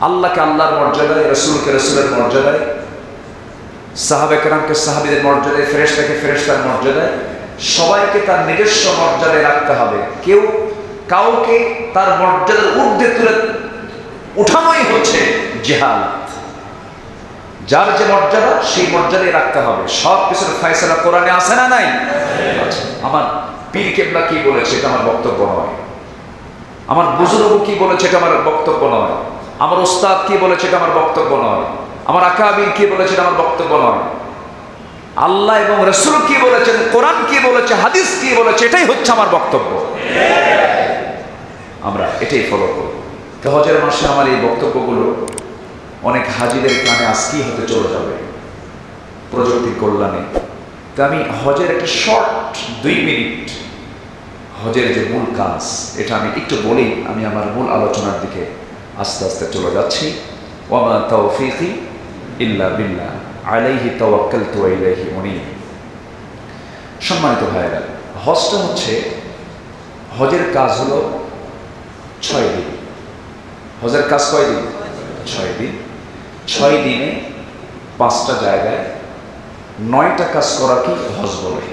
আল্লাহকে আল্লাহর মর্যাদায়, রসুলকে রসুলের মর্যাদায়, সাহাবে কেরামকে সাহাবীদের মর্যাদায়, ফেরেশতাকে ফেরেশতার মর্যাদায়, সবাইকে তার নিজস্ব মর্যাদায় রাখতে হবে। কেউ কাউকে তার মর্যাদার ঊর্ধ্বে তুলে উঠানোই হচ্ছে জিহাদ। যার যে মর্যাদা সেই মর্যাদায় রাখতে হবে। সব কিছুর ফয়সালা কোরআনে আছে না নাই? আচ্ছা, আমার পীর কেবলা কি বলেছে এটা আমার বক্তব্য নয়, আমার বুজুর্গ কি বলেছে এটা আমার বক্তব্য নয়, আমার ওস্তাদ কি বলেছে এটা আমার বক্তব্য নয়, আমার আকাবির কি বলেছে এটা আমার বক্তব্য নয়। আল্লাহ এবং রাসূল কি বলেছেন, কোরআন কি বলেছে, হাদিস কি বলেছে, এটাই হচ্ছে আমার বক্তব্য। আমরা এটাই ফলো করব। তো হজের মাসে আমার এই বক্তব্যগুলো অনেক হাজিদের কানে আজকেই হতে চলে যাবে প্রযুক্তির কল্যাণে। তো আমি হজের একটা শর্ট 2 মিনিট হজের যে মূল কাজ এটা আমি একটু বলেই আমি আমার মূল আলোচনার দিকে আস্তে আস্তে চলে যাচ্ছি। ওয়ামা তাওফীকি ইল্লা বিল্লাহ আলাইহি তাওয়াক্কালতু ওয়া ইলাইহি উনীব। সম্মানিত ভাইয়েরা, হজটা হচ্ছে, হজের কাজ হলো 6 দিন। হজের কাজ কয় দিন? 6 দিন। 6 দিনে 5টা জায়গায় 9টা কাজ করা কি হজ বলে।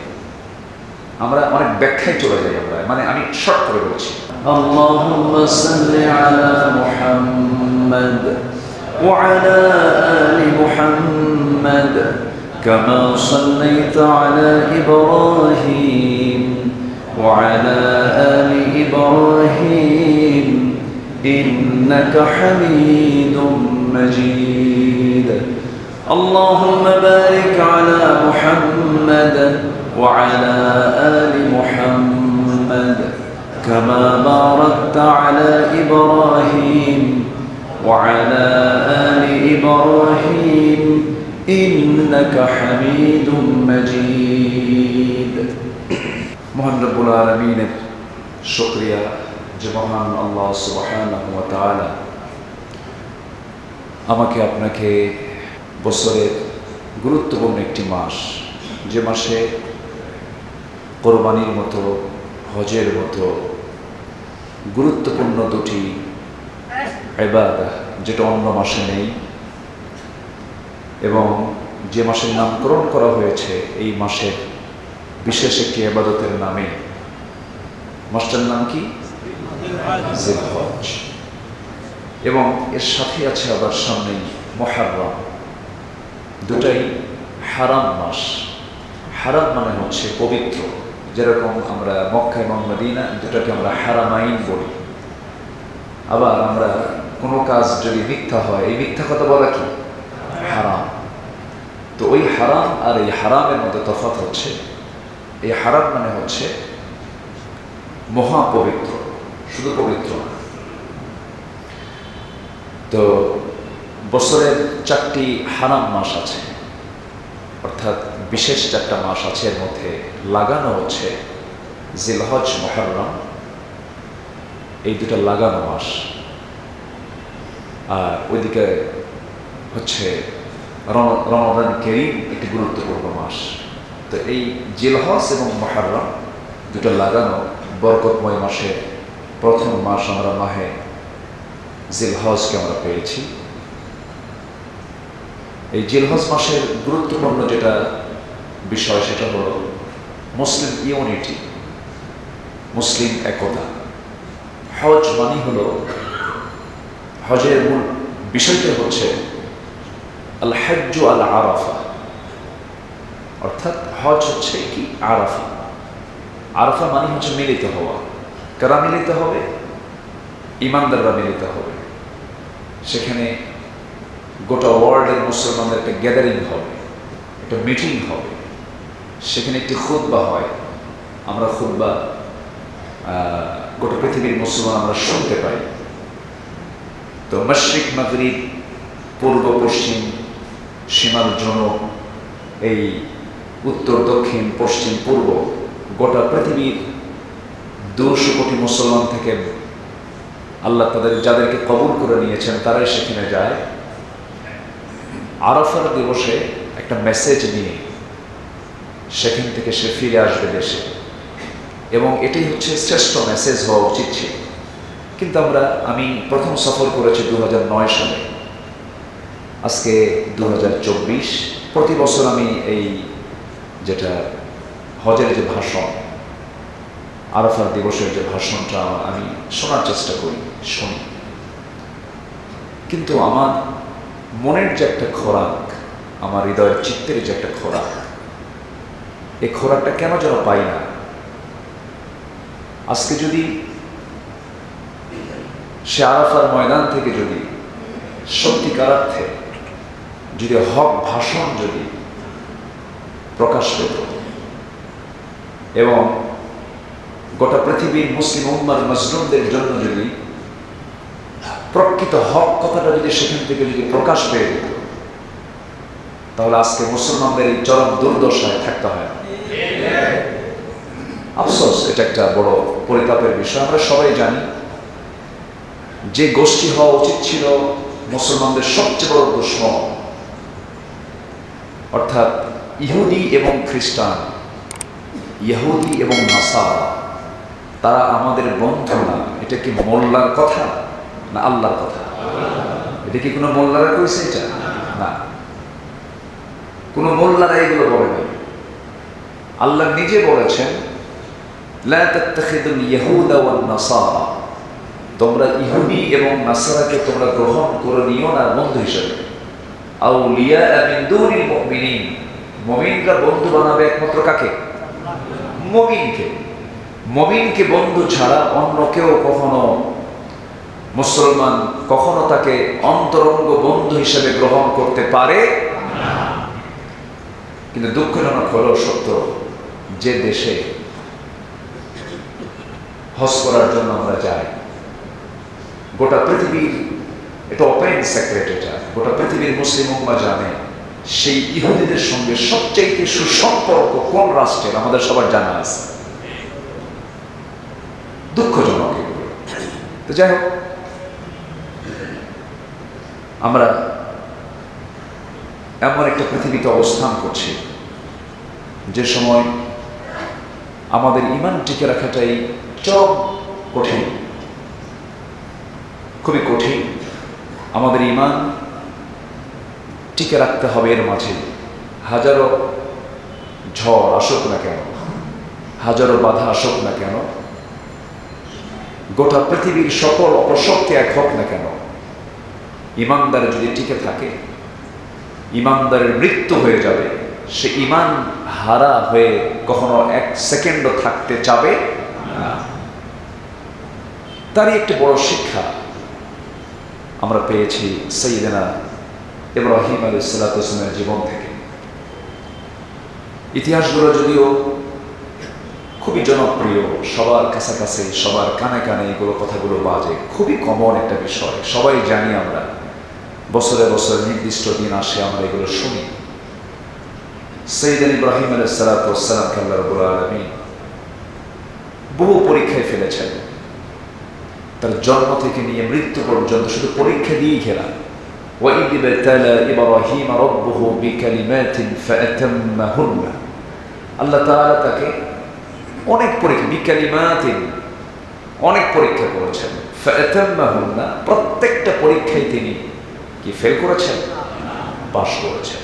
আমরা অনেক ব্যাখ্যায় চলে যাই আমরা, মানে আমি শর্ট করে বলছি। আল্লাহুম্মা সাল্লি আলা মুহাম্মাদ ওয়া আলা আলি মুহাম্মাদ কামা সাল্লাইতা আলা ইব্রাহিম ওয়া আলা আলি ইব্রাহিম ইন্নাকা হামিদুম মাজিদ। আল্লাহুম্মা বারিক আলা মুহাম্মাদ وعلى آل محمد كما باركت على إبراهيم وعلى آل إبراهيم إنك حميد مجيد। মহান রব্বুল আলামিনের শুকরিয়া যে মহান আল্লাহ সুবহানাহু ওয়া তাআলা আমাকে আপনাকে বছরের গুরুত্বপূর্ণ একটি মাস, যে মাসে কোরবানির মতো, হজের মতো গুরুত্বপূর্ণ 2টি ইবাদত যেটা অন্য মাসে নেই, এবং যে মাসের নামকরণ করা হয়েছে এই মাসের বিশেষ একটি ইবাদতের নামে। মাসটার নাম কি? জিলহজ। এবং এর সাথে আছে আবার সামনেই মুহররম। দুটাই হারাম মাস। হারাম মানে হচ্ছে পবিত্র, যেরকম আমরা মক্কা এবং মদিনা দুটাকে আমরা হারামাইন বলি। আবার আমরা কোনো কাজ যদি মিথ্যা হয়, এই মিথ্যা কথা বলা কি? হারাম। তো ওই হারাম আর এই হারামের মধ্যে তফাৎ হচ্ছে, এই হারাম মানে হচ্ছে মহাপবিত্র, শুধু পবিত্র না। তো বছরের 4টি হারাম মাস আছে, অর্থাৎ বিশেষ 4টা মাস আছে। এর মধ্যে লাগানো হচ্ছে জিলহজ, মুহররম, এই 2টা লাগানো মাস। আর ওইদিকে হচ্ছে রমাদান কারীম, একটি গুরুত্বপূর্ণ মাস। তো এই জিলহজ এবং মুহররম 2টা লাগানো বরকতময় মাসের প্রথম মাস আমরা মাহে জিলহজকে আমরা পেয়েছি। এই জিলহজ মাসের গুরুত্বপূর্ণ যেটা বিষয় সেটা হলো মুসলিম ইউনিটি, মুসলিম একতা। হজ মানে হলো, হজের মূল বিষয়টা হচ্ছে আল হজ্জু আল আরাফা, অর্থাৎ হজ হচ্ছে কি? আরাফা। আরাফা মানে হচ্ছে মিলিত হওয়া। কারা মিলিত হবে? ইমানদাররা মিলিত হবে। সেখানে গোটা ওয়ার্ল্ডের মুসলমানদের একটা গ্যাদারিং হবে, একটা মিটিং হবে। সেখানে একটি খুতবা হয়। আমরা খুতবা গোটা পৃথিবীর মুসলমান আমরা শুনতে পাই। তো মাশরিক মাগরিব, পূর্ব পশ্চিম, সীমার জনক, এই উত্তর দক্ষিণ পশ্চিম পূর্ব, গোটা পৃথিবীর 200 কোটি মুসলমান থেকে আল্লাহ যাদেরকে কবুল করে নিয়েছেন তারাই সেখানে যায়। আরাফার দিবসে একটা মেসেজ নিয়ে সেখান থেকে সে ফিরে আসবে দেশে, এবং এটাই হচ্ছে শ্রেষ্ঠ মেসেজ হওয়া উচিত ছিল। কিন্তু আমি প্রথম সফর করেছি 2009 সালে, আজকে 2024। প্রতি বছর আমি এই যেটা হজের যে ভাষণ, আরাফাত দিবসের যে ভাষণটা আমি শোনার চেষ্টা করি, শুনি। কিন্তু আমার মনের যে একটা খোরাক, আমার হৃদয়ের চিত্তের যে একটা খোরাক, এই খোরাকটা কেন যেন পাই না। আজকে যদি সে আরাফার ময়দান থেকে যদি সত্যিকার অর্থে যদি হক ভাষণ যদি প্রকাশ পেত এবং গোটা পৃথিবীর মুসলিম উম্মার মজলুমদের জন্য যদি প্রকৃত হক কথাটা যদি সেখান থেকে যদি প্রকাশ পেয়ে যেত, তাহলে আজকে মুসলমানদের এই চরম দুর্দশায় থাকতে হয় না। আফসোস, এটা একটা বড় পরিতাপের বিষয়। আমরা সবাই জানি যে গোষ্ঠী হওয়া উচিত ছিল মুসলমানদের সবচেয়ে বড় দুশমন, অর্থাৎ ইহুদি এবং খ্রিস্টান, ইহুদি এবং নাসারা, তারা আমাদের বন্ধু না। এটা কি মোল্লার কথা না আল্লাহর কথা? এটা কি কোনো মোল্লারা কইছে? এটা না, কোনো মোল্লারা এগুলো বলে নাই। আল্লাহ নিজে বলেছেন, লা তাত্তাখিদুল ইয়াহুদা ওয়ান নাসারা, তোমরা ইহুদি এবং নাসারাকে তোমরা গ্রহণ করে নিও না বন্ধু হিসেবে। আউলিয়া মিন দুনিল মুমিনিন, মুমিনরা বন্ধু বানাবে একমাত্র কাকে? মুমিনকে। মুমিনকে বন্ধু ছাড়া অন্য কেউ কখনো, মুসলমান কখনো তাকে অন্তরঙ্গ বন্ধু হিসেবে গ্রহণ করতে পারে না। কিন্তু দুঃখজনক হলো সত্য, যে দেশে হজ করার জন্য আমরা যাই, গোটা পৃথিবীর, এটা ওপেন সেক্রেট, এটা গোটা পৃথিবীর মুসলিম উম্মাহ জানে, সেই ইহুদিদের সঙ্গে সবচাইতে সুসম্পর্ক কোন রাষ্ট্রের আমাদের সবার জানা আছে। দুঃখজনক এগুলো। তো যাই হোক, আমরা এমন একটা পৃথিবীতে অবস্থান করছি যে সময় আমাদের ঈমান টিকে রাখাটাই চরম কঠিন, খুবই কঠিন। আমাদের ঈমান টিকে রাখতে হবে। এর মাঝে হাজারো ঝড় আসুক না কেন, হাজারো বাধা আসুক না কেন, গোটা পৃথিবীর সকল অপশক্তি এক হোক না কেন, ঈমানদার যদি টিকে থাকে, ঈমানদারের মৃত্যু হয়ে যাবে। সে ঈমান হারা হয়ে কখনো এক সেকেন্ডও থাকতে চাবে না। তারই একটি বড় শিক্ষা আমরা পেয়েছি সাইয়েদনা ইব্রাহিম আলাইহিস সালামের জীবন থেকে। ইতিহাসগুলো যদিও খুবই জনপ্রিয়, সবার কাছাকাছি, সবার কানে কানে এগুলো কথাগুলো বাজে, খুবই কমন একটা বিষয়, সবাই জানি আমরা। বছরে বছরে নির্দিষ্ট দিন আসে, আমরা এগুলো শুনি। সাইয়েদনা ইব্রাহিম আলাইহিস সালামকে আল্লাহ রাব্বুল আলামিন বহু পরীক্ষায় ফেলেছেন। তার জন্ম থেকে নিয়ে মৃত্যু পর্যন্ত শুধু পরীক্ষা দিয়েই খেলা। وَإِذِ ابْتَلَى إِبْرَاهِيمَ رَبُّهُ بِكَلِمَاتٍ فَأَتَمَّهُنَّ, আল্লাহ তাআলা তাকে অনেক পরীক্ষা, বিকালিমাতিন, অনেক পরীক্ষা করেছেন। فَأَتَمَّهُنَّ, প্রত্যেকটা পরীক্ষায় তিনি কি ফেল করেছেন? পাশ করেছেন।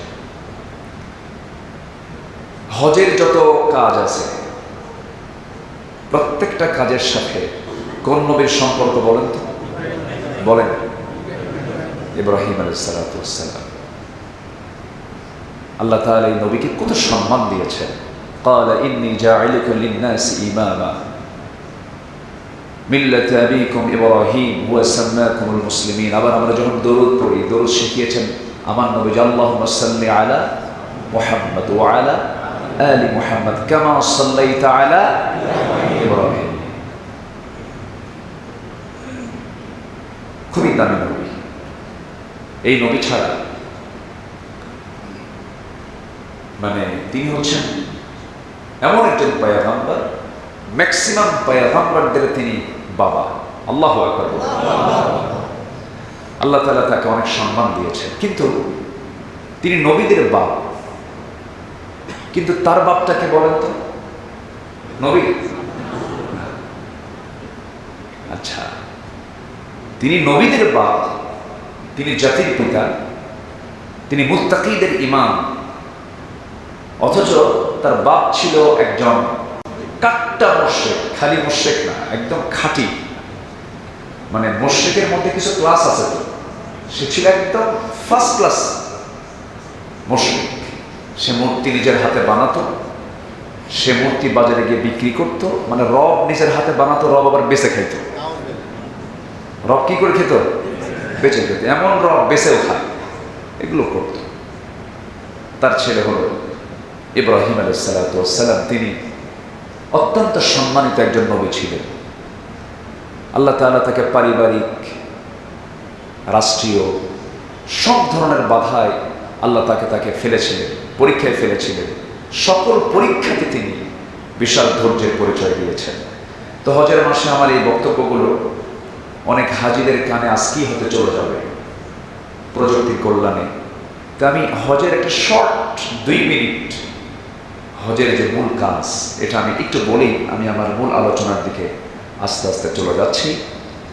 হজের যত কাজ আছে, প্রত্যেকটা কাজের সাথে কোন নবীর সম্পর্ক বলেন তো? বলেন, ইব্রাহিম আলাইহিস সালাম। আল্লাহ তাআলা এই নবীকে কত সম্মান দিয়েছেন। قال إني جاعلك للناس إماما ملة أبيكم إبراهيم هو سماكم المسلمين। আবার আমরা যখন দরুদ পড়ি, দরুদ শিখিয়েছেন আমার নবী, আল্লাহুম্মা সাল্লি আলা মুহাম্মদ ওয়া আলা আলি মুহাম্মদ কামা সাল্লাইতা আলা ইব্রাহিম। খুবই দামি নবী। এই নবী ছাড়া মানে তিনি হচ্ছেন এমন একজন পয়গম্বর, ম্যাক্সিমাম পয়গম্বরদের তিনি বাবা। আল্লাহু আকবার। আল্লাহ তাআলা তাকে অনেক সম্মান দিয়েছেন, কিন্তু তিনি নবীদের বাপ। কিন্তু তার বাপটাকে বলেন তো? নবী? আচ্ছা, তিনি নবীদের বাপ, তিনি জাতির পিতা, তিনি মুত্তাকিদের ইমাম, অথচ তার বাপ ছিল একজন কাট্টা মুশরিক। খালি মুশরিক না, একদম খাঁটি, মানে মুশরিকের মধ্যে কিছু ক্লাস আছে তো, সে ছিল একদম ফার্স্ট ক্লাস মুশরিক। সে মূর্তি নিজের হাতে বানাতো, সে মূর্তি বাজারে গিয়ে বিক্রি করতো, মানে রব নিজের হাতে বানাতো, রব আবার বেঁচে খাইতো। রব কি করে খেত? বেঁচে খেত। এমন রব বেঁচেও খায়, এগুলো করত। তার ছেলে হলো ইব্রাহিম আলাইহিস সালাম। তিনি অত্যন্ত সম্মানিত একজন নবী ছিলেন। আল্লাহ তাআলা তাকে পারিবারিক, রাষ্ট্রীয় সব ধরনের বাধায় আল্লাহ তাকে ফেলেছিলেন, পরীক্ষায় ফেলেছিলেন। সকল পরীক্ষাতে তিনি বিশাল ধৈর্যের পরিচয় দিয়েছেন। তো হজের মাসে আমার এই বক্তব্যগুলো অনেক হাজিদের কানে আজকেই হতে চলে যাবে প্রযুক্তির কল্যাণে। তো আমি হজের একটা শর্ট 2 মিনিট হজের যে মূল কাজ, এটা আমি একটু বলেই আমি আমার মূল আলোচনার দিকে আস্তে আস্তে চলে যাচ্ছি।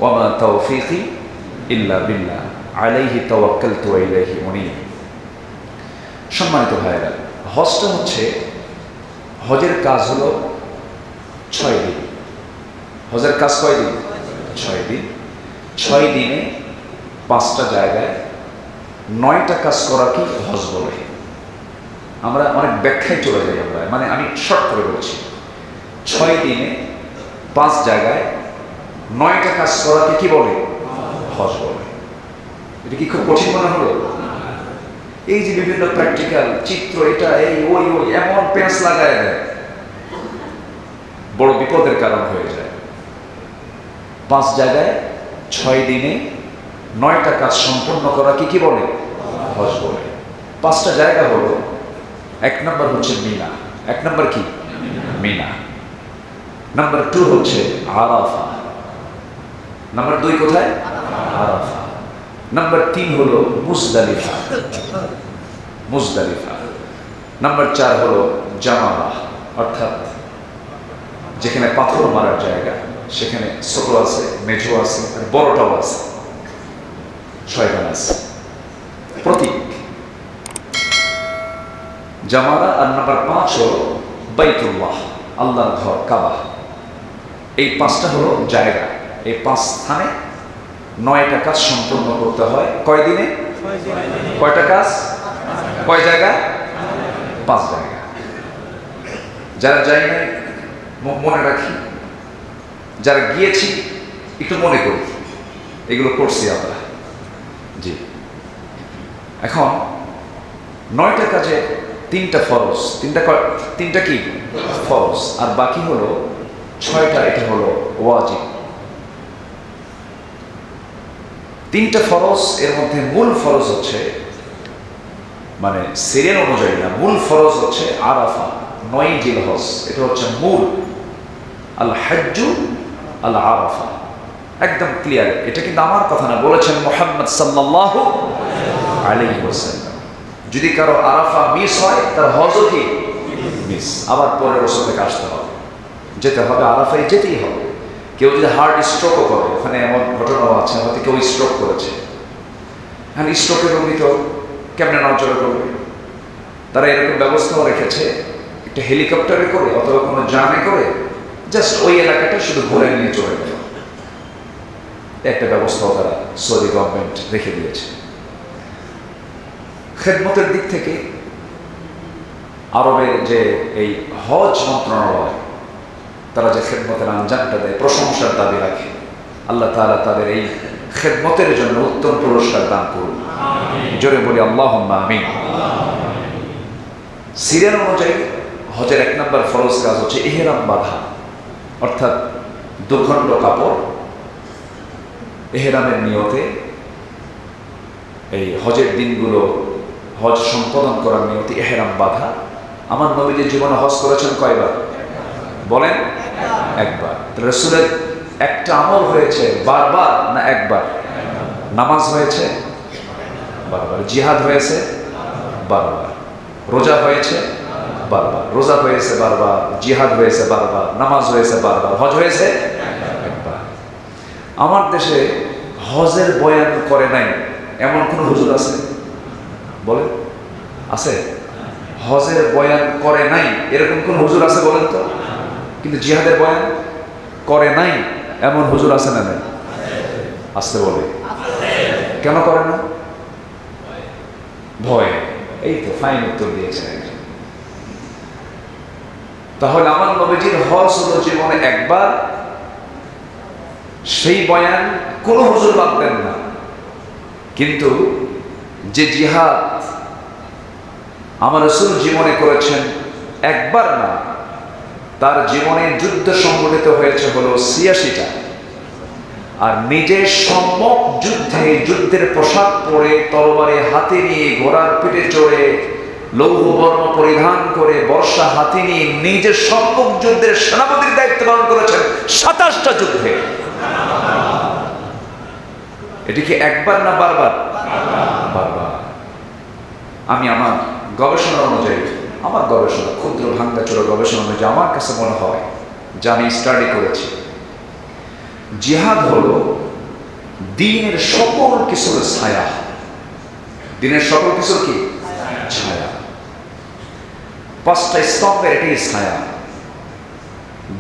ওয়ামা তাওফীকি ইল্লা বিল্লাহ আলাইহি তাওয়াক্কালতু ওয়া ইলাইহি উনীব। সম্মানিত ভাইয়েরা, হজটা হচ্ছে, হজের কাজ হলো 6 দিন। হজের কাজ কয় দিন? 6 দিন। 6 দিনে 5টা জায়গায় 9টা কাজ করা কি হজ বলে। আমরা অনেক ব্যাখ্যায় চলে যাই আমরা, মানে আমি শর্ট করে বলছি। 6 দিনে 5 জায়গায় 9টা কাজ করাকে কি বলে? হজ বলে। এটা কি খুব কঠিন মনে হলো? এই যে বিভিন্ন প্র্যাকটিক্যাল চিত্র, এটা এই ওই এমন পেঁচ লাগায় দেয়, বড় বিপদের কারণ হয়ে যায়। 5 জায়গায় 6 দিনে 9টা কাজ সম্পন্ন করা কি বলে? হজ বলে। 5টা জায়গা হলো, 1 নম্বর হচ্ছে মিনা। 1 নম্বর কি? মিনা। নাম্বার 2 হচ্ছে আরাফা। নাম্বার 2 কোথায়? আরাফা। নাম্বার 3 হলো মুজদালিফা। মুজদালিফা। নাম্বার 4 হলো জামারাহ, অর্থাৎ যেখানে পাথর মারার জায়গা, সেখানে ছোট আছে, মেঝো আছে, আর বড়টাও আছে, 6 আছে। প্রতীক জামারা। আর নাম্বার 5 হলো বাইতুল্লাহ, আল্লাহর ঘর কাবা। এই 5টা হলো জায়গা। এই 5 স্থানে 9টা কাজ সম্পূর্ণ করতে হয়। কয় দিনে? কয়টা কাজ? কয় জায়গা? 5 জায়গা। যারা যাই নাই মনে রাখি, যারা গিয়েছি একটু মনে করি, এগুলো করছি আমরা। জি, এখন 9টা কাজে 3টা ফরজ। 3টা কি ফরজ, আর বাকি হলো 6টা, এটা হলো ওয়াজিব। 3টা ফরজ, এর মধ্যে মূল ফরজ হচ্ছে, মানে সিরিয়াল অনুযায়ী না, মূল ফরজ হচ্ছে আরাফা, 9 জিলহজ। এটা হচ্ছে মূল। আল হাজ্জু আল আরাফা, একদম ক্লিয়ার। এটা কিন্তু আমার কথা না, বলেছেন মুহাম্মদ সাল্লাল্লাহু আলাইহি ওয়াসাল্লাম। যদি কারো আরাফা মিস হয়, তার হজও কি মিস। আবার পরের বছর থেকে আসতে হবে, যেতে হবে, আরাফায় যেতেই হবে। কেউ যদি হার্ট স্ট্রোকও করে, ওখানে এমন ঘটনাও আছে, হয়তো কেউ স্ট্রোক করেছে। হ্যাঁ, স্ট্রোকের রোগী তো কেমনে নজরে করবে? তারা এরকম ব্যবস্থাও রেখেছে, একটা হেলিকপ্টারে করে অথবা কোনো জানে করে জাস্ট ওই এলাকাটা শুধু ঘুরে নিয়ে চলে গেল। একটা ব্যবস্থাও তারা সৌদি গভর্নমেন্ট রেখে দিয়েছে। খেদমতের দিক থেকে আরবের যে এই হজ মন্ত্রণালয়, তারা যে খেদমতের আঞ্জামটা দেয়, প্রশংসার দাবি রাখে। আল্লাহ তাআলা তাদের এই খেদমতের জন্য উত্তম পুরস্কার দান করুন। জোরে বলি আল্লাহুম্মা আমিন। সিরিয়াল অনুযায়ী হজের 1 নম্বর ফরজ কাজ হচ্ছে ইহরাম বাঁধা, অর্থাৎ 2 খণ্ড কাপড় ইহরামের নিয়তে এই হজের দিনগুলো হজ সম্পাদন করার নিয়তে ইহরাম বাঁধা। আমার নবীজি জীবনে হজ করেছেন কয়বার বলেন? 1 বার। রাসূলের একটা আমল হয়েছে বারবার না 1 বার? নামাজ হয়েছে বারবার, জিহাদ হয়েছে বারবার, রোজা হয়েছে বারবার, রোজা হয়েছে বারবার, জিহাদ হয়েছে বারবার, নামাজ হয়েছে বারবার, হজ হয়েছে 1 বার। আমার দেশে হজের বয়ান করে নাই এমন কোন হুজুর আছে? বলেন, আছে? হজের বয়ান করে নাই এরকম কোন হুজুর আছে বলেন তো? কিন্তু জিহাদের বয়ান করে নাই এমন হুজুর আছে না? নাই? আসতে বলে। কেন করে না? ভয়। এই তো ফাইন উত্তর দিয়েছেন একজন। তাহলে আমার নবীজির হজ হলো জীবনে একবার, সেই বয়ান কোন হুজুর বাদ দেন না। কিন্তু যে জিহাদ আমার রাসূল জীবনে করেছেন একবার না, তার জীবনে যুদ্ধ সংগঠিত হয়েছে হলো ৮৬টা। আর নিজের সম্মুখ যুদ্ধে যুদ্ধের পোশাক পরে তরবারি হাতে নিয়ে ঘোড়ার পিঠে চড়ে লৌহ বর্ণ পরিধান করে বর্ষা হাতে নিয়ে নিজের সম্মুখ যুদ্ধের সেনাপতির দায়িত্ব পালন করেছেন ২৭টা যুদ্ধে। এটি কি একবার না বারবার? বারবার। আমি আমার গবেষণা অনুযায়ী, আমার গবেষণা ক্ষুদ্র ভাঙ্গাচোরা গবেষণা অনুযায়ী আমার কাছে মনে হয়, যা আমি স্টাডি করেছি, জিহাদ হলো দ্বীনের সকল কিছুর ছায়া। দ্বীনের সকল কিছুর কি ছায়া? ৫টা স্তম্ভের এটাই ছায়া।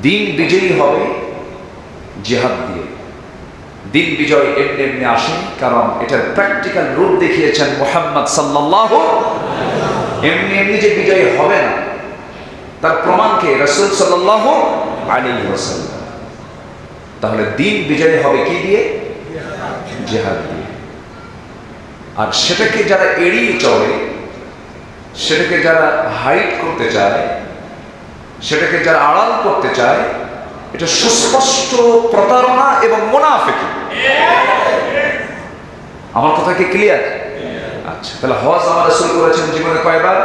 দ্বীন বিজয়ী হবে জিহাদ দিয়ে। দ্বীন বিজয় এমনি এমনি আসেনি, কারণ এটার প্র্যাকটিক্যাল রূপ দেখিয়েছেন মুহাম্মদ সাল্লাল্লাহু। এমনি এমনি যে বিজয়ী হবে না, তার প্রমাণকে রাসূল সাল্লাল্লাহু আলাইহি ওয়াসাল্লাম। তাহলে দ্বীন বিজয়ী হবে কি দিয়ে? জিহাদ দিয়ে। আর সেটাকে যারা এড়িয়ে চলে, সেটাকে যারা হাইড করতে চায়, সেটাকে যারা আড়াল করতে চায়, এটা সুস্পষ্ট প্রতারণা এবং মুনাফিকি। আমার কথা কি ক্লিয়ার? আচ্ছা, তাহলে হজ আমার রাসূল করেছেন জীবনে কয়বার?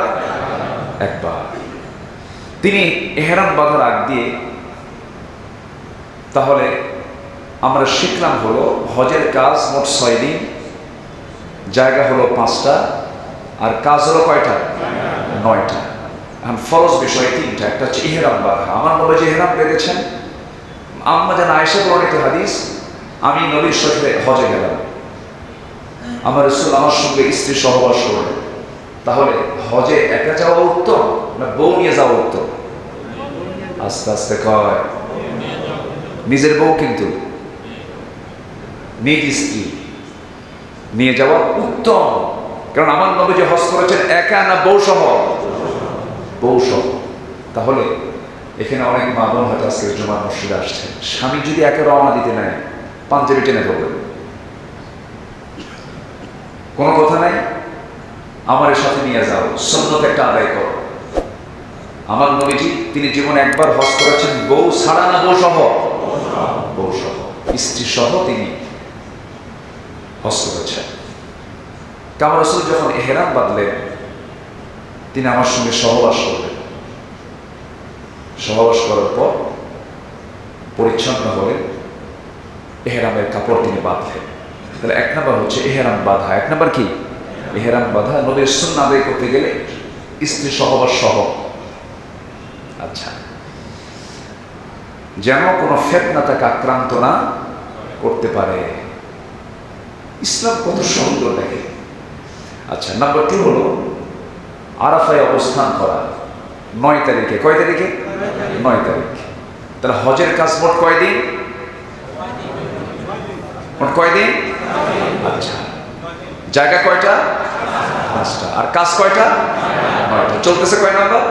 একবার। তিনি ইহরাম বাঁধার আগ দিয়ে, তাহলে আমরা শিখলাম হলো হজের কাজ মোট ৬ দিন, জায়গা হলো ৫টা, আর কাজ হলো কয়টা? ৯টা। এখন ফরজ বিষয় ৩টা। একটা হচ্ছে ইহরাম বাঁধা। আমার নবী যে ইহরাম বেঁধেছেন, আম্মা জান আয়েশা বর্ণিত হাদিস, আমি নবীর সাথে হজে গেলাম, আমার রাসূল আমার সঙ্গে স্ত্রী সহবাস করলেন। তাহলে হজে একা যাওয়া উত্তম না বউ নিয়ে যাওয়া উত্তম? আস্তে আস্তে কয়, নিজের বউ কিন্তু নিজ স্ত্রী নিয়ে যাওয়া উত্তম। কারণ আমার নবী যে হজ করেছেন একা না বউ সহ? বউ সহ। তাহলে এখানে অনেক মা বোন হয়তো আজকে জুমার মসজিদে আসছেন, স্বামী যদি একে রওনা দিতে নেয়, পাঞ্জাবি টেনে ধরবেন, কোনো কথা নাই, আমার সাথে নিয়ে যাও, সুন্নত একটা আদায় করো। আমার নবীজি তিনি জীবনে একবার হজ করেছেন বউ ছাড়া না বউ সহ? বউ সহ, স্ত্রী সহ তিনি হজ করেছেন। আমার রাসূল যখন ইহরাম বাঁধলেন, তিনি আমার সঙ্গে সহবাস করলেন। সহবাস করার পর পরিচ্ছন্ন হলেন, ইহরামের কাপড় তিনি বাঁধলেন। তাহলে ১ নম্বর হচ্ছে ইহরাম বাঁধা। ১ নম্বর কি? ইহরাম বাঁধা। নবীর সুন্নাহ আদায় করতে গেলে স্ত্রী সহবাস সহ। আচ্ছা, যেন কোনো ফিতনা তাকে আক্রান্ত না করতে পারে। ইসলাম কত সুন্দর দেখে। আচ্ছা, নাম্বার 2 হলো আরাফায় অবস্থান করা ৯ তারিখে। কয় তারিখে? ৯ তারিখ। তাহলে হজের কাজ মোট কয় দিন? মোট কয় দিন? আচ্ছা, জায়গা কয়টা? ৫টা। আর কাজ কয়টা? ৯টা। চলতেছে কয় নাম্বার?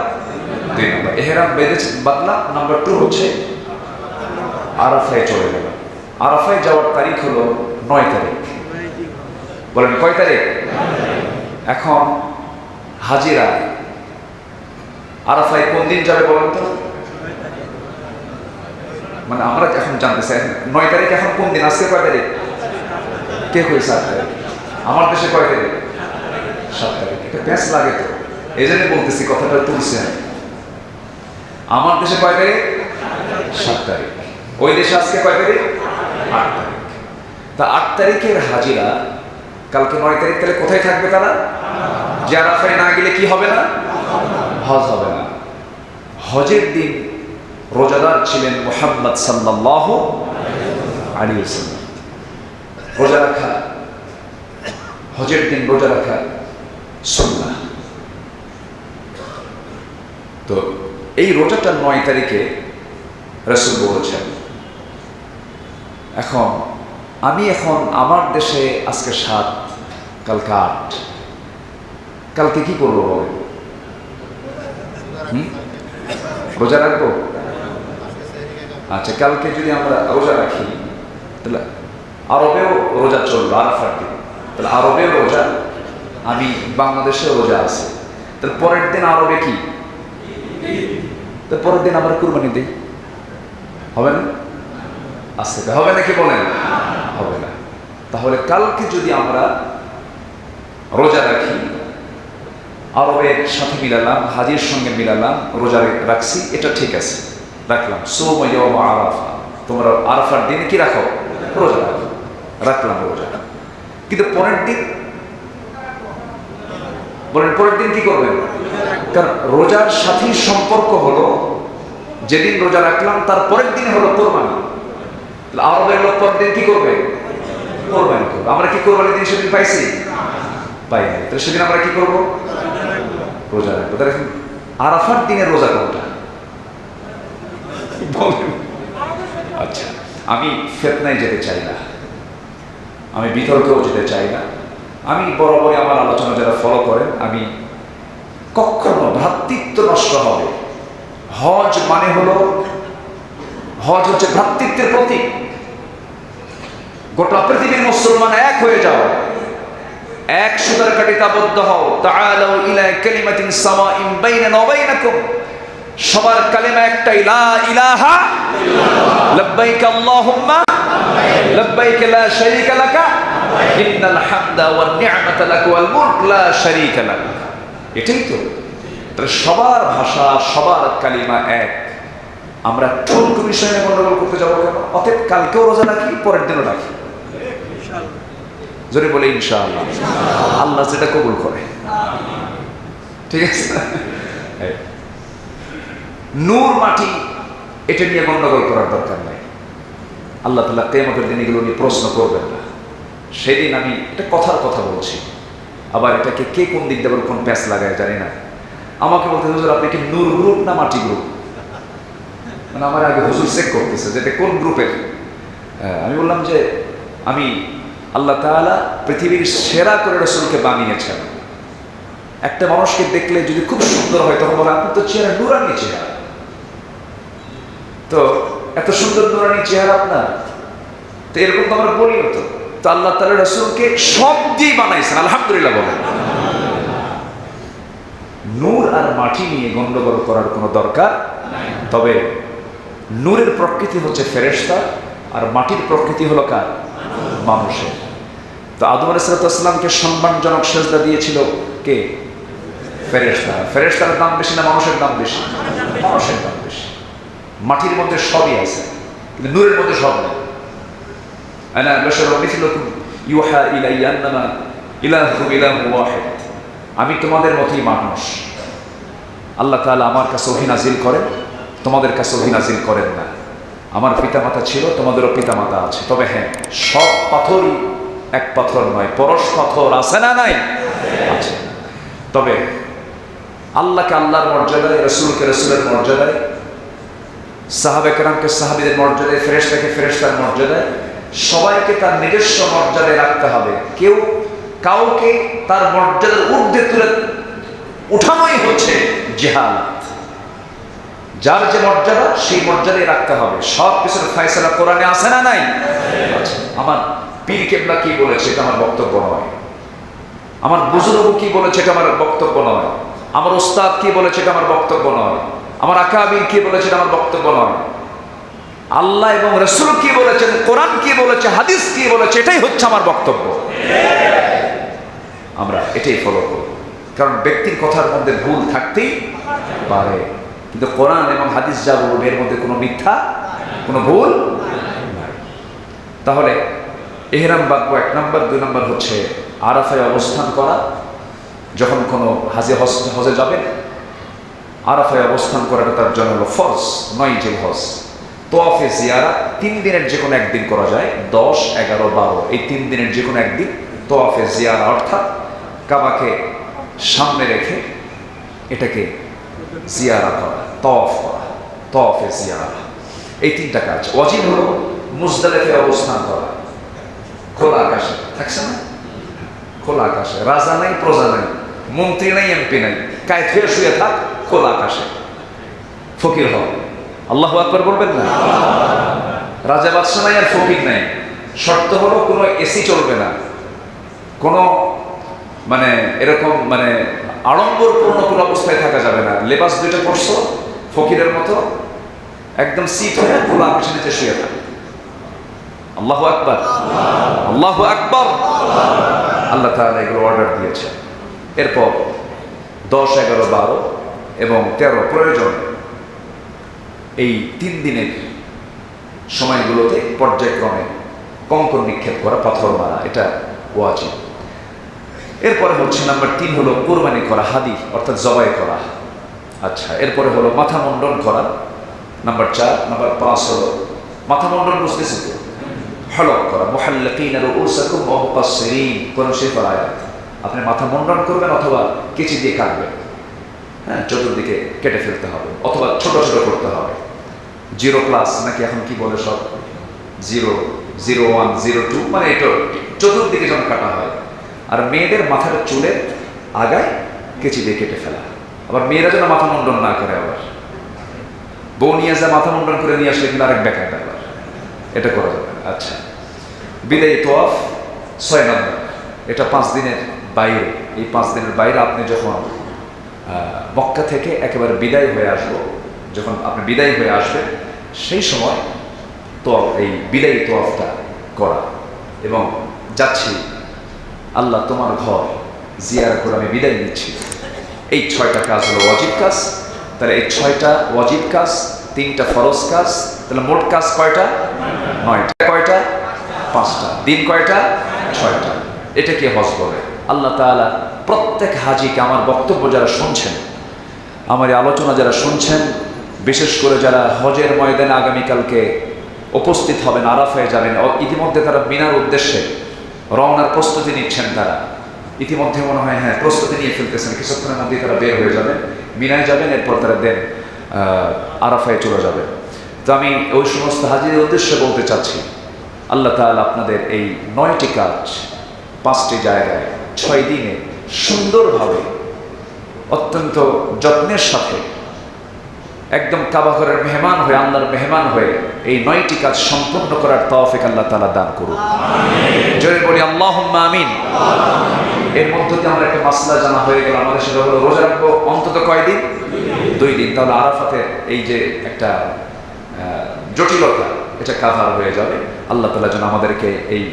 2 নাম্বার। ইহরাম বেঁধেছে, বাদলা। নাম্বার 2 হচ্ছে আরাফায় চলে গেল। আরাফায় যাওয়ার তারিখ হলো ৯ তারিখ। বলেন কয় তারিখ? এখন হাজিরা আরাফায় কোন দিন যাবে বলেন তো? মানে আমরা এখন জানতে চাই ৯ তারিখ এখন কোন দিন? আজকে কয় তারিখ? কে কইছে ৮ তারিখ? আমার দেশে কয় তারিখ? ৭ তারিখ। এটা প্যাঁচ লাগে তো, এই জন্য বলতেছি, কথাটা তুলছে। আমার দেশে কয় তারিখ? ৭ তারিখ। ওই দেশে আজকে কয় তারিখ? ৮ তারিখ। তা ৮ তারিখের হাজিরা কালকে ৯ তারিখ, তাহলে কোথায় থাকবে তারা? যে আরাফায় না গেলে কি হবে না? হজ হবে না। হজের দিন রোজাদার ছিলেন মুহাম্মদ সাল্লাল্লাহু আলাইহি ওয়াসাল্লাম। রোজা রাখা, হজের দিন রোজা রাখা সুন্নাহ। তো এই রোজাটা 9 তারিখে রাসূল বলেছেন। আমি আমার দেশে আজকে 7, কালকে 8, কালকে কি করবো বলেন? রোজা রাখবো? আচ্ছা, কালকে যদি আমরা রোজা রাখি তাহলে আরবেও রোজা চলবে, আরাফার দিন। তাহলে আরবেও রোজা, আমি বাংলাদেশেও রোজা আছে। তাহলে পরের দিন আরবে কি? তো পরের দিন আমরা কুরবানি দিই, হবে না? আজকে হবে নাকি বলেন? হবে না। তাহলে কালকে যদি আমরা রোজা রাখি, আরবের সাথে মিলালাম, হাজির সঙ্গে মিলালাম, রোজা রাখছি, এটা ঠিক আছে, রাখলাম। সোম ইয়াউম আরাফা, তোমরা আরাফার দিনে কি রাখো? রোজা রাখো, রাখলাম রোজা। কিন্তু পরের দিন বলেন, পরের দিন কি করবেন? কারণ রোজার সাথে সম্পর্ক হলো যেদিন রোজা রাখলাম তার পরের দিন হলো কোরবানি। আরবের লোক পরের দিন কি করবে? কোরবানি করবে। আমরা কি কোরবানি দিন সেদিন পাইছি? পাই নাই। তো সেদিন আমরা কি করবো? রোজা রাখবো। তাহলে আরাফার দিনের রোজা কোনটা বলেন? আচ্ছা, আমি ফিতনায় যেতে চাই না, আমি বিতর্কেও যেতে চাই না। আমি বরাবরই আমার আলোচনা যারা ফলো করেন, আমি কখনো ভ্রাতৃত্ব নষ্ট হবে। হজ মানে হলো, হজ হচ্ছে ভ্রাতৃত্বের প্রতীক। গোটা পৃথিবীর মুসলমান এক হয়ে যাও, এক সুতার কাঠিতে আবদ্ধ হও। তাআলাউ ইলা কালিমাতিন সাওয়াইন বাইনানা ওয়া বাইনাকুম, সবার কালিমা একটাই, লা ইলাহা ইল্লাল্লাহ, লাব্বাইক আল্লাহুম্মা লাব্বাইক, লা শারীকা লাকা, ইন্নাল হামদা ওয়ান নি'মাতা লাকা ওয়াল মুলক লা শারীকা লাক। এটাই তো। তাহলে সবার ভাষা, সবার কালিমা এক। আমরা ঠুনকু বিষয়ে গন্ডগোল করতে যাবো কেন? অতএব কালকেও রোজা রাখি, পরের দিনও রাখি, জোরে বলে ইনশাআল্লাহ। আল্লাহ যেটা কবুল করে, ঠিক আছে? নূর মাটি এটা নিয়ে গন্ডগোল করার দরকার নাই। আল্লাহ তাআলা কিয়ামতের দিন এগুলো নিয়ে প্রশ্ন করবেন না। সেদিন আমি এটা কথার কথা বলছি, আবার এটাকে কে কোন দিক দিয়ে কোন প্যাচ লাগায় জানি না। আমাকে বলতে, হুজুর আপনি কি নূর গ্রুপ না মাটি গ্রুপ? মানে আমার আগে হুজুর চেক করতেছে যে এটা কোন গ্রুপের। আমি বললাম যে আমি, আল্লাহ তাআলা পৃথিবীর সেরা করে রাসূলকে বানিয়েছেন। একটা মানুষকে দেখলে যদি খুব সুন্দর হয় তখন বলে, আপনি তো চেহারা নুরানি চেহারা, তো এত সুন্দর নুরানি চেহারা আপনার, তো এরকম তো আমরা বলি না। তো আল্লাহ তাআলা রাসূলকে সব দিয়ে বানাইছেন, আলহামদুলিল্লাহ বলেন। নূর আর মাটি নিয়ে গন্ডগোল করার কোনো দরকার। তবে নূরের প্রকৃতি হচ্ছে ফেরেশতা, আর মাটির প্রকৃতি হলো কার? মানুষের। তো আদম আলাইহিস সালামকে সম্মানজনক সেজদা দিয়েছিল কে? ফেরেশতা। ফেরেশতার দাম বেশি না মানুষের দাম বেশি? মানুষের দাম বেশি। মাটির মধ্যে সবই আছে, কিন্তু নূরের মধ্যে সব নেই। আনা বাশারুম মিথলুকুম ইউহা ইলাইয়া আন্নামা ইলাহুকুম ইলাহুন ওয়াহিদ, আমি তোমাদের মতোই মানুষ। আল্লাহ তাআলা আমার কাছে ওহী নাযিল করেন, তোমাদের কাছে ওহী নাযিল করেন না। আমার পিতামাতা ছিল, তোমাদেরও পিতামাতা আছে। তবে হ্যাঁ, সব পাথরই এক পাথর নয়, পরশ পাথর আছে না নাই? আছে। তবে আল্লাহকে আল্লাহর মর্যাদায়, রাসূলকে রাসূলের মর্যাদায়, সাহাবে কেরামকে সাহাবীদের মর্যাদায়, ফেরেশতাকে ফেরেশতার মর্যাদায়, সবাইকে তার নিজস্ব মর্যাদায় রাখতে হবে। কেউ কাউকে তার মর্যাদার ঊর্ধ্বে তুলে উঠানোই হচ্ছে জিহাদ। যার যে মর্যাদা সেই মর্যাদায় রাখতে হবে। সব কিছুর ফয়সালা কোরআনে আছে না নাই? আচ্ছা, আমার পীর কেবলা কি বলেছে এটা আমার বক্তব্য নয়, আমার বুজুর্গ কি বলেছে এটা আমার বক্তব্য নয়, আমার ওস্তাদ কি বলেছে এটা আমার বক্তব্য নয়, আমার আকাবির কি বলেছে এটা আমার বক্তব্য নয়। আল্লাহ এবং রাসূল কি বলেছেন, কোরআন কি বলেছে, হাদিস কি বলেছে, এটাই হচ্ছে আমার বক্তব্য। আমরা এটাই ফলো করব, কারণ ব্যক্তির কথার মধ্যে ভুল থাকতেই পারে, কিন্তু কোরআন এবং হাদিস যা বলবে এর মধ্যে কোনো মিথ্যা, কোনো ভুল নাই। তাহলে ইহরাম বাঁধব 1 নম্বর। 2 নম্বর হচ্ছে আরাফায় অবস্থান করা। যখন কোনো হজে যাবেন, আরাফায় অবস্থান করাটা তার জন্য হলো ফরজ, 9 জিলহজ। তোয়াফে জিয়ারা 3 দিনের যে কোনো একদিন করা যায়, 10, 11, 12 এই 3 দিনের যে কোনো একদিন তোয়াফে জিয়ারা, অর্থাৎ কাবাকে সামনে রেখে এটাকে জিয়ারা করা, তওয়াফ করা, তওয়াফে জিয়ারা। এই 3টা কাজ। ওয়াজিব হলো মুজদালিফে অবস্থান করা, খোলা আকাশে, থাকছে না? খোলা আকাশে, রাজা নাই, প্রজা নাই, মন্ত্রী নাই, এমপি নাই, কায়ত হয়ে শুয়ে থাক খোলা আকাশে, ফকির হও। আল্লাহু আকবার বলবেন না? রাজা বাদশা নাই আর ফকির নাই। শর্ত হলো কোনো এসি চলবে না, কোনো মানে এরকম মানে আড়ম্বরপূর্ণ কোনো অবস্থায় থাকা যাবে না। লেবাস দুইটা পরছো ফকিরের মতো, একদম সিট হয়ে খোলা আকাশের নিচে শুয়ে থাকে। আল্লাহু আকবার, আল্লাহু আকবার। আল্লাহ তাআলা এগুলো অর্ডার দিয়েছে। এরপর 10, 11, 12 এবং 13 প্রয়োজন এই 3 দিনের সময়গুলোতে পর্যায়ক্রমে কঙ্কর নিক্ষেপ করা, পাথর মারা, এটা ওয়াজিব। এরপরে হচ্ছে নাম্বার 3 হলো কোরবানি করা, হাদি অর্থাৎ জবাই করা। আচ্ছা, এরপরে হলো মাথা মুন্ডন করা, নাম্বার 4। নাম্বার 5 হলো মাথা মুন্ডন, বুঝতেছি তো, হলক করা, মুহাল্লিকিনা রুউসাকুম ওয়া মুকাসসিরিন, কোন শরীফের আয়াত। আপনি মাথা মুন্ডন করবেন অথবা কেচি দিয়ে কাটবেন, হ্যাঁ, চতুর্দিকে কেটে ফেলতে হবে অথবা ছোট ছোট করতে হবে। 0+ নাকি এখন কি বলে সব, 0, 01, 02, মানে এটা চতুর্দিকে যেন কাটা হয়। আর মেয়েদের মাথার চুলের আগায় কেচি দিয়ে কেটে ফেলা। আবার মেয়েরা যেন মাথা মুন্ডন না করে, আবার বউ নিয়ে যা মাথা মুন্ডন করে নিয়ে আসলে কিন্তু আরেক ব্যাখ্যা ব্যাপার, এটা করা যাবে। আচ্ছা, বিদায়ী তোয়াফ 6 নম্বর, এটা 5 দিনের বাইরে। এই 5 দিনের বাইরে আপনি যখন মক্কা থেকে একেবারে বিদায় হয়ে আসবো, যখন আপনি বিদায় হয়ে আসবেন সেই সময় তোয়াফ, এই বিদায়ী তোয়াফটা করা এবং যাচ্ছি আল্লাহ তোমার ঘর জিয়ারা করে আমি বিদায় নিচ্ছি। এই 6টা কাজ হলো ওয়াজিব কাজ। তাহলে এই 6টা ওয়াজিব কাজ, 3টা ফরজ কাজ, তাহলে মোট কাজ কয়টা? 9টা। কয়টা? 5টা। দিন কয়টা? 6টা। এটাকে হজ বলে। আল্লাহ তাআলা প্রত্যেক হাজিকে, আমার বক্তব্য যারা শুনছেন, আমার এই আলোচনা যারা শুনছেন, বিশেষ করে যারা হজের ময়দানে আগামীকালকে উপস্থিত হবেন, আরাফায় যাবেন, ইতিমধ্যে তারা মিনার উদ্দেশ্যে রওনার প্রস্তুতি নিচ্ছেন, তারা ইতিমধ্যে মনে হয় হ্যাঁ প্রস্তুতি নিয়ে ফেলতেছেন, কিছুক্ষণের মধ্যেই তারা বের হয়ে যাবেন, মিনায় যাবেন, এরপর তারা দেন আরাফায় চলে যাবেন। তো আমি ওই সমস্ত হাজিদের উদ্দেশ্যে বলতে চাচ্ছি, আল্লাহ তাআলা আপনাদের এই 9টি কাজ 5টি জায়গায় 6 দিনে সুন্দরভাবে অত্যন্ত যত্নের সাথে একদম কাবা ঘরের মেহমান হয়ে, আল্লাহর মেহমান হয়ে এই 9টি কাজ সম্পূর্ণ করার তৌফিক আল্লাহ তাআলা দান করুন। জোরে বলি আল্লাহুম্মা আমিন। এর মধ্যে দিয়ে আমরা একটা মাসলা জানা হয়ে গেল আমাদের, সেটা হলো রোজা রাখবো অন্তত কয়দিন? 2 দিন। তাহলে আরাফাতের এই যে একটা জটিলতা, এটা কাভার হয়ে যাবে। আল্লাহ তাআলা যেন আমাদেরকে এই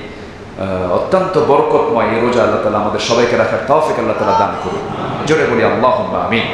অত্যন্ত বরকতময় এই রোজা আল্লাহ তাআলা আমাদের সবাইকে রাখার তৌফিক আল্লাহ তাআলা দান করুন। জোরে বলি আল্লাহুম্মা আমিন।